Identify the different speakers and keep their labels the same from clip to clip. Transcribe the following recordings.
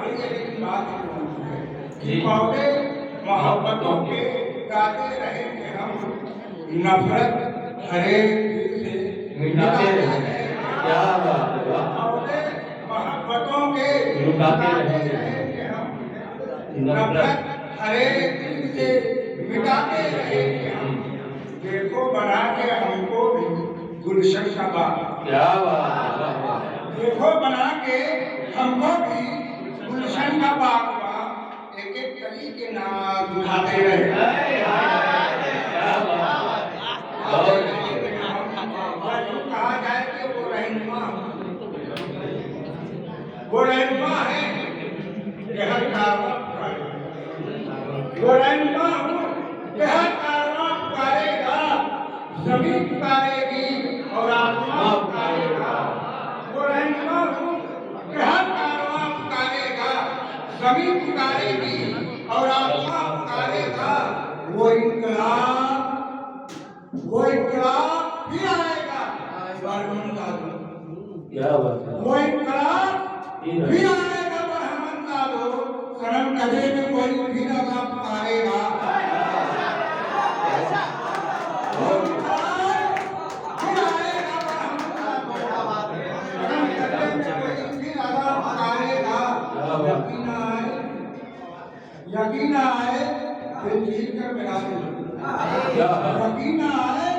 Speaker 1: रही है, लेकिन बात कि पौधे मोहब्बतों के गाते रहेंगे हम, नफरत हरे दिल से
Speaker 2: मिटाते रहेंगे। क्या बात है, वाह।
Speaker 1: पौधे मोहब्बतों के
Speaker 2: मिटाते
Speaker 1: गाते
Speaker 2: रहेंगे।
Speaker 1: रहेंगे हम, नफरत हरे दिल से मिटाते रहेंगे हम। देखो बना के हमको भी गुलशन का बाग।
Speaker 2: क्या बात है, वाह वाह।
Speaker 1: देखो बना के हमको भी गुलशन का बागवा, एक एक कली के नाम उठाते रहे।
Speaker 2: क्या बात है, बहुत
Speaker 1: कहा जाए कि वो रहनुमा है कि हर कारवां वो रहनुमा हूँ कि हर कारवां पुकारेगा, जमीन पुकारेगी और आसमां पुकारेगा। वो रहनुमा हूँ कि हर कारवां पुकारेगा, जमीन पुकारेगी और आसमां पुकारेगा। वो इनकलाब भी आएगा।
Speaker 2: क्या बात है,
Speaker 1: वो इनकलाब भी आएगा। बरहमन लालो शरण कदे में कोई भी ना पुकारेगा। यकीन आए दिल चीर कर मिला दे, यकीन आए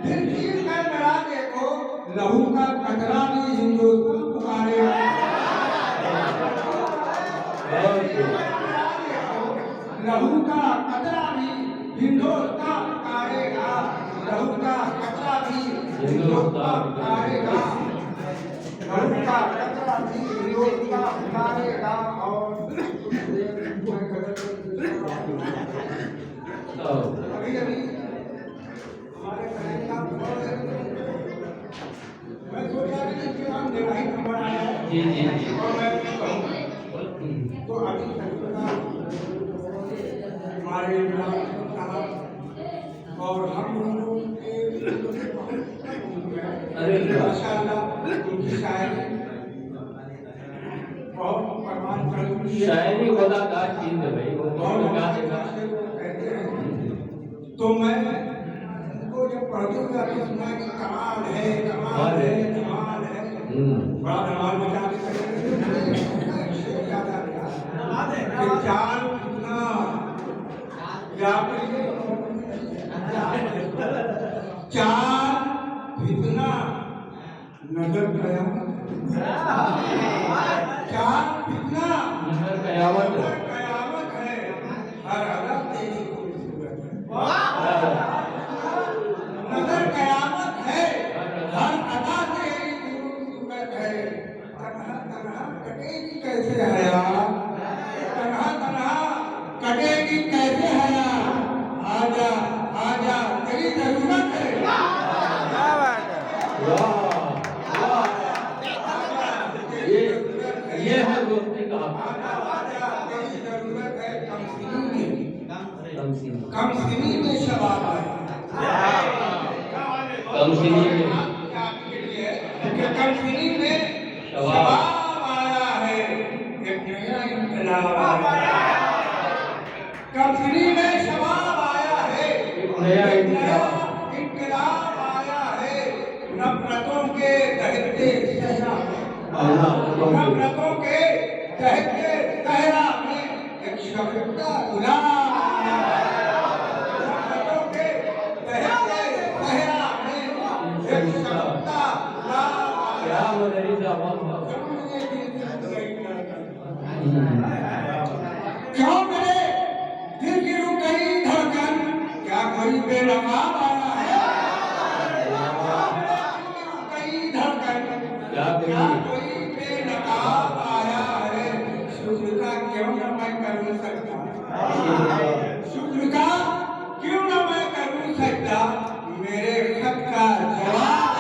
Speaker 1: दिल चीर कर मिला दे को, लहू का कचरा भी हिंदुस्तान पुकारेगा। लहू का कचरा भी हिंदुस्तान पुकारेगा, लहू का कचरा भी हिंदुस्तान पुकारेगा, लहू का कचरा भी हिंदुस्तान पुकारेगा। और अभी अभी हमारे मैं सोचा कि हम निर्वाही नंबर आया है
Speaker 2: जी
Speaker 1: और मैं कहूँ तो अभी हमारे और हम लोगों के माशाअल्लाह उनकी शायरी बहुत प्रमाण कर
Speaker 2: शायरी खुदा का चीज है भाई, वो
Speaker 1: बहुत कहते हैं। तो मैं उनको जब पढ़ते हुए अभी सुना कि कमाल है, कमाल है, कमाल है, बड़ा धमाल मचा के चाल कितना चाल कितना नजर गया, चाल कितना
Speaker 2: नजर कयामत
Speaker 1: है, हर अदा तेरी खूबसूरत है। नजर कयामत है, हर अदा तेरी खूबसूरत है। तन्हा तन्हा कटेगी कैसे हया, तन्हा तन्हा कटेगी कैसे हया, आजा आजा तेरी जरूरत है।
Speaker 2: ये है दोस्ती का
Speaker 1: आजा तेरी जरूरत है।
Speaker 2: कमसिनी
Speaker 1: में शबाब आए,
Speaker 2: कमसिनी में
Speaker 1: कमसिनी में शबाब आया है, एक नया इनकलाब आया है। कमसिनी में शबाब आया है,
Speaker 2: एक नया
Speaker 1: इनकलाब आया है। नफरतों के दहकते सहरा में, नफरतों के दहकते सहरा में एक शफीक का गुलाब आया है। नफरतों के दहकते सहरा में एक शफीक का गुलाब आया है। क्यों मेरे दिल की रुक गई धड़कन, क्या कोई बेनकाब आया है। कई धड़कन क्या कोई बेनकाब आया है। शुक्र का क्यों न मैं करूं सकता, शुक्र का क्यों न मैं करूं सकता, मेरे खत का जवाब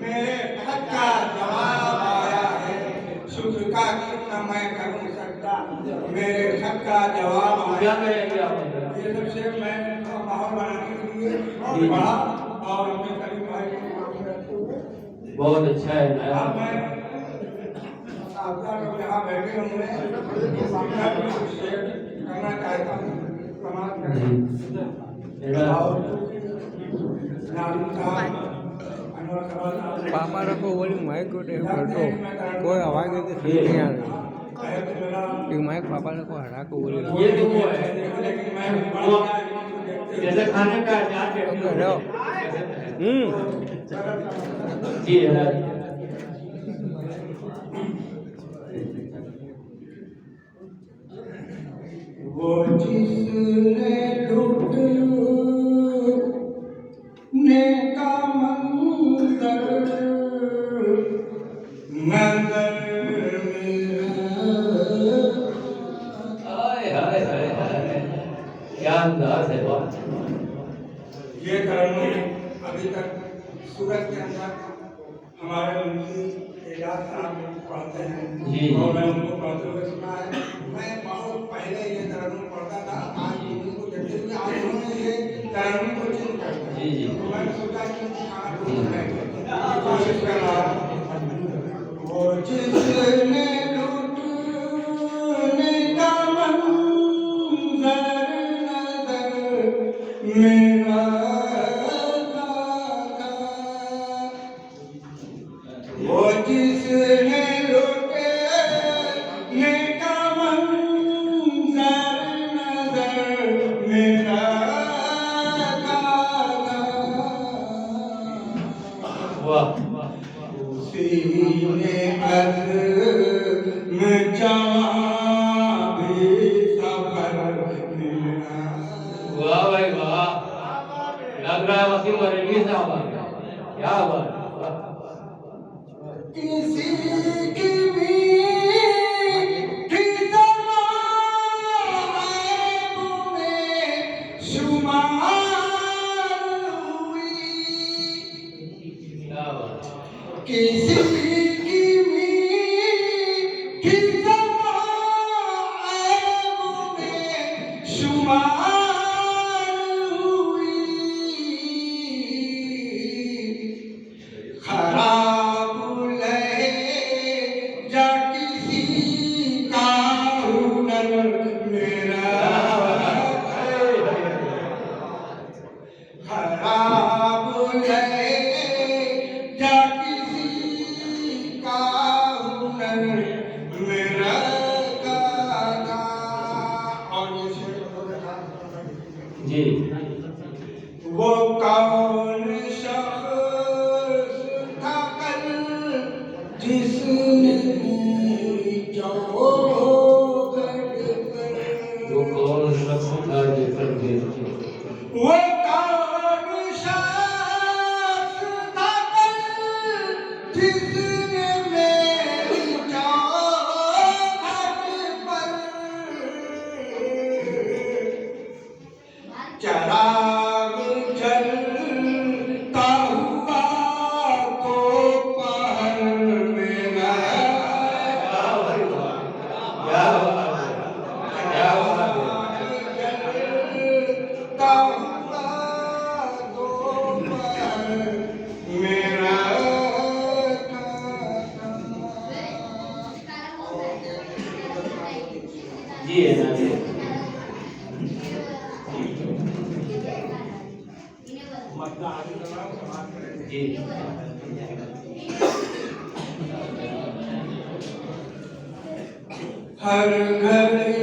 Speaker 1: मेरे खत का जवाब आया है। शुक्र का क्यों न मैं करूं सकता, मेरे खत का जवाब आया है। ये सबसे मैं माहौल बनाने के लिए पढ़ा और अपने करीब भाई को
Speaker 2: बहुत अच्छा है नया।
Speaker 1: अब मैं आप लोग यहाँ बैठे होंगे अपना कुछ शेयर करना चाहता हूँ समाज में और
Speaker 3: पापा रखो बोली माइक को टेप करतो कोई आवाज नहीं नहीं आ रही माइक पापा रखो हरा को बोली
Speaker 2: ये तो वो है वो जैसे खाने का जाके जी है।
Speaker 1: वो जिसने लूटने का मंजर नजर
Speaker 2: हाय हाय हाय हाय क्या अंदाज है वाह।
Speaker 1: ये तरन्नुम अभी तक सूरत के अंदर हमारे मुंशी एजाज साहब पढ़ते हैं
Speaker 2: जी।
Speaker 1: और मैं उनको पढ़ते हुए सुना है। मैं बहुत पहले ये तरन्नुम पढ़ता था, आज उनको देखते हुए आज उन्होंने ये तरन्नुम को चेंज कर दिया।
Speaker 2: जी जी
Speaker 1: तो मैंने सोचा कि खाना कोशिश कर रहा हूँ। वो जिसने लूटने का मंजर नजर मेरा वो जिसने लूटने का मंजर नजर मेरा
Speaker 2: वाह
Speaker 1: सीने में जवां भी सफर मेरा
Speaker 2: वाह भाई वाह लग रहा है वकील बरेली साहब आ गए। क्या बात है, वाह।
Speaker 1: किसी की मीठी ज़बान में शुमार हुई
Speaker 2: क्या बात है।
Speaker 1: किसी की मीठी ज़बान में शुमार हुई खराब लहजा किसी का हुनर मेरा खराब लहजा किसी का हुनर मेरा गाना। और ये शेर
Speaker 2: जी
Speaker 1: वो कौन शख्स था कल जिसने
Speaker 2: वो कौन शख्स था जो कर गए।
Speaker 1: वो कौन शख्स था कल जिसने मेरी चौखट पर चराग जलता हुआ तो पहर मेरा
Speaker 2: क्या बात है, क्या बात है, क्या बात है।
Speaker 1: जलता हुआ तो पहर मेरा
Speaker 2: जी है ना जी जी
Speaker 1: हर घड़ी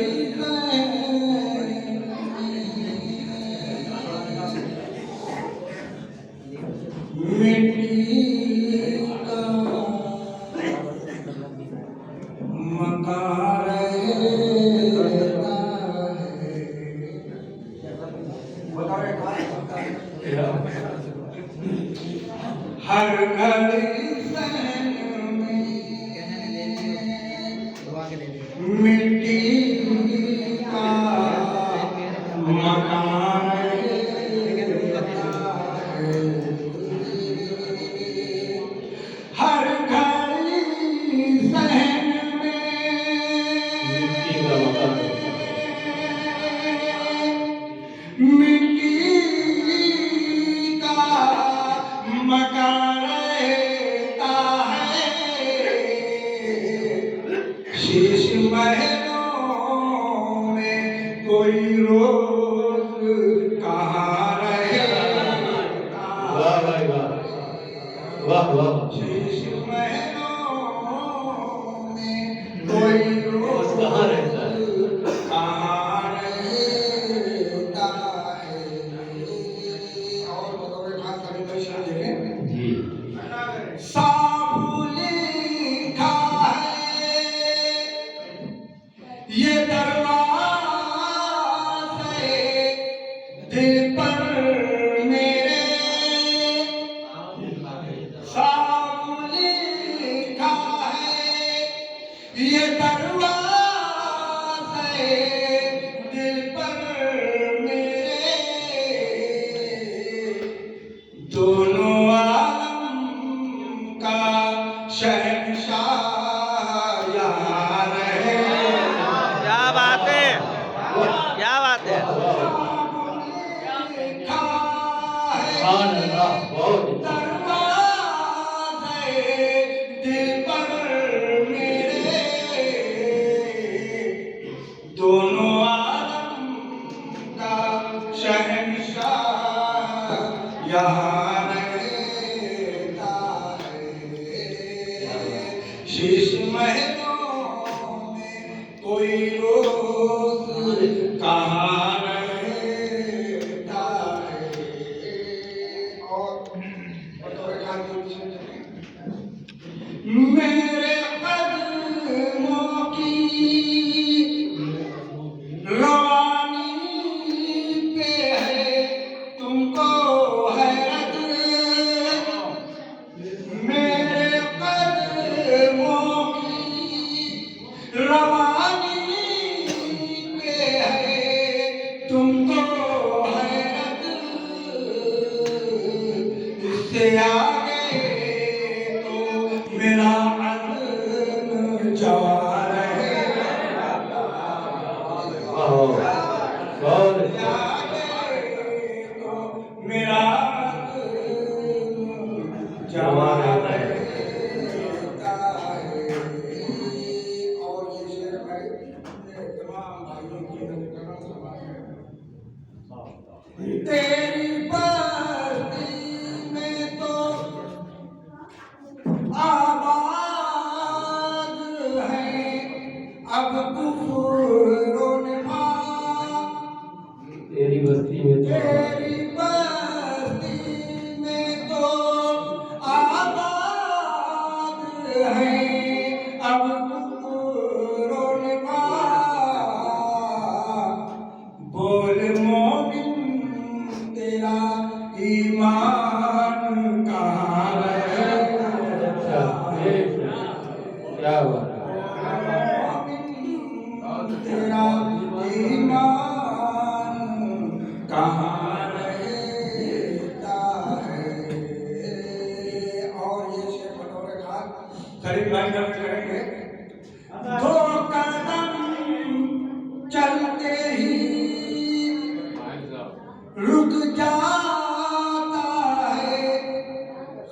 Speaker 1: मिट्टी का मकान रहता है।
Speaker 2: क्या
Speaker 1: हर घड़ी सहन में मिट्टी शीश महलों में कोई
Speaker 2: रोज कहाँ रहता है?
Speaker 1: कहाँ रहता है। और बतौर खास कभी कोई शेर देखें
Speaker 2: जी
Speaker 1: साबुली लिखा है ये दरवाज़े दिल पर मेरे साबुली लिखा है ये दरवाज़े दिल पर मेरे दोनों का शहंशाह यहाँ रहे।
Speaker 3: क्या बात है, क्या बात है।
Speaker 1: लिखा है
Speaker 2: सुभान अल्लाह, बहुत अच्छा।
Speaker 1: दरवाज़े दिल पर मेरे दोनों आलम का शहंशाह यहाँ रहता है। शीश महलों में कोई रोज कहाँ रहता है। और बतौर खास मेरे कदमों की रवानी पे है तुमको हैरत। मेरे कदमों की रवानी पे है तुमको हैरत। इससे आगे तो मेरा अज़्म जवार है।
Speaker 2: बहुत अच्छा।
Speaker 1: मेरा जवान रहता है। और ये शेर मैं तमाम भाइयों की नजर तेरी बस्ती में तो आबाद है अब कुफ्र निफा।
Speaker 2: तेरी बस्ती में तो
Speaker 1: तेरी बस्ती में तो आबाद है अब कुफ्र निफा। बोल मोमिन तेरा ईमान कहाँ
Speaker 2: अच्छा,
Speaker 1: रहता।
Speaker 2: क्या बात है।
Speaker 1: तेरा ईमान कहाँ रहता है। और ये शेर बतौर खास शरीफ भाई जब करेंगे दो कदम चलते ही रुक जाता है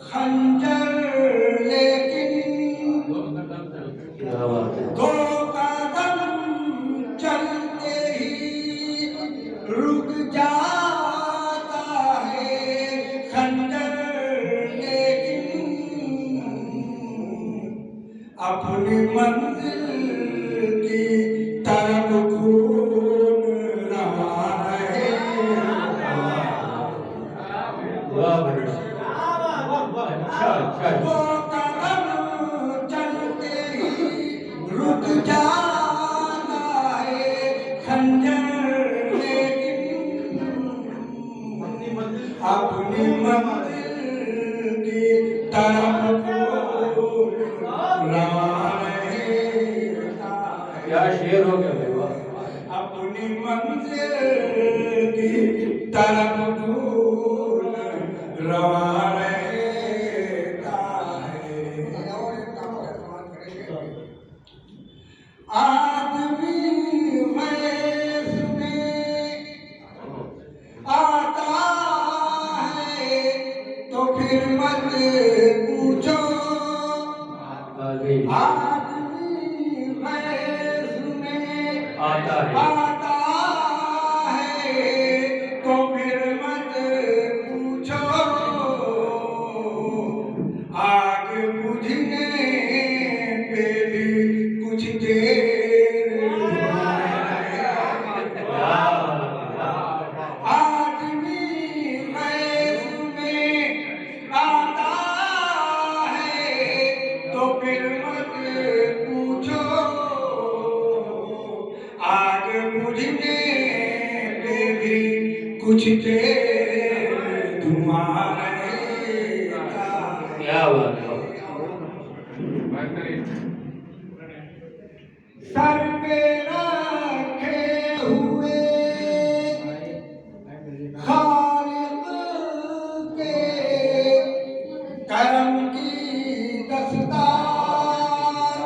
Speaker 1: खंजर लेकिन
Speaker 2: क्या बात है।
Speaker 1: दो कदम चलते ही रुक जाता है खंजर लेकिन अपनी मंजिल की तरफ खून रवा है।
Speaker 2: वाह भाई। अच्छा अच्छा।
Speaker 1: दो कदम चलते ही रुक जाता है खंजर लेकिन अपनी मंजिल की तरफ खून रवा रहता है।
Speaker 2: क्या शेर हो गया भाई, वाह।
Speaker 1: अपनी मंजिल की तरफ खून रवा रहता है। और एक काम और इस्तेमाल करेंगे। आदमी गैस में आता है तो फिर मत पूछो।
Speaker 2: आगे
Speaker 1: आदमी गैस में
Speaker 2: आता है।
Speaker 1: आता है तो फिर मत पूछो। आग बुझने पे भी कुछ देर आदमी गैस में आता है तो फिर मत पूछो, आग बुझने पे भी कुछ देर धुआं रहेगा।
Speaker 2: क्या बात है।
Speaker 1: सर पे रखे हुए खालिक के करम की दस्तार,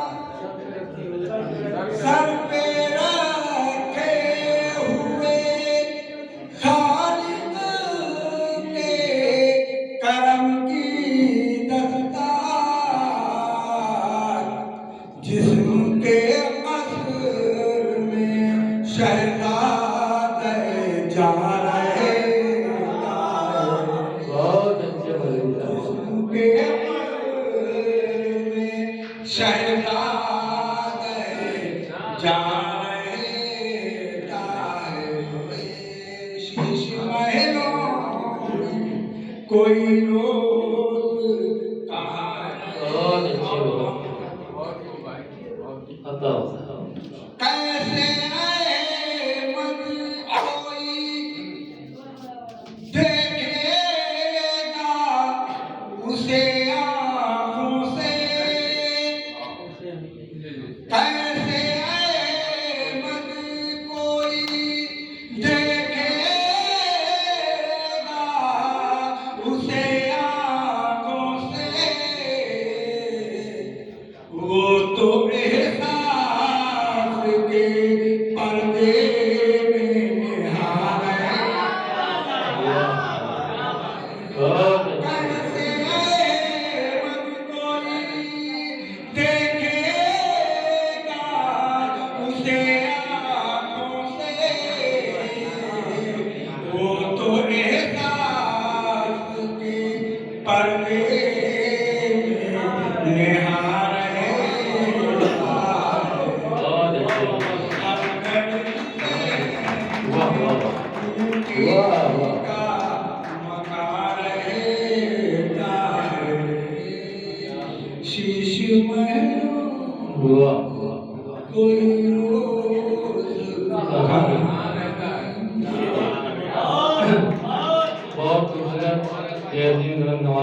Speaker 1: सर पे रखे हुए खालिक के करम की दस्तार, जिसके कस्र में शहजादे जा रहे
Speaker 2: बहुत अच्छे बोले।
Speaker 1: जिसके कस्र में शहजादे जा रहे शीश महलों कोई रोज कहाँ
Speaker 2: बहुत अच्छे बोले। बताओ
Speaker 1: कैसे अहमद कोई देखेगा उसे आँखों से, कैसे अहमद कोई देखेगा उसे आँखों से, वो तो एहसास के पर्दे में निहार है।
Speaker 2: बहुत अच्छे।
Speaker 1: कैसे अहमद कोई देखेगा उसे आँखों से, वो तो एहसास के पर्दे में निहार है।
Speaker 2: बहुत अच्छे बोले। वाह वाह वाह वाह।
Speaker 1: शीश महलों
Speaker 2: वाह वाह।
Speaker 1: कोई रोज
Speaker 2: बहुत खूबसूरत। जय जी नवाज।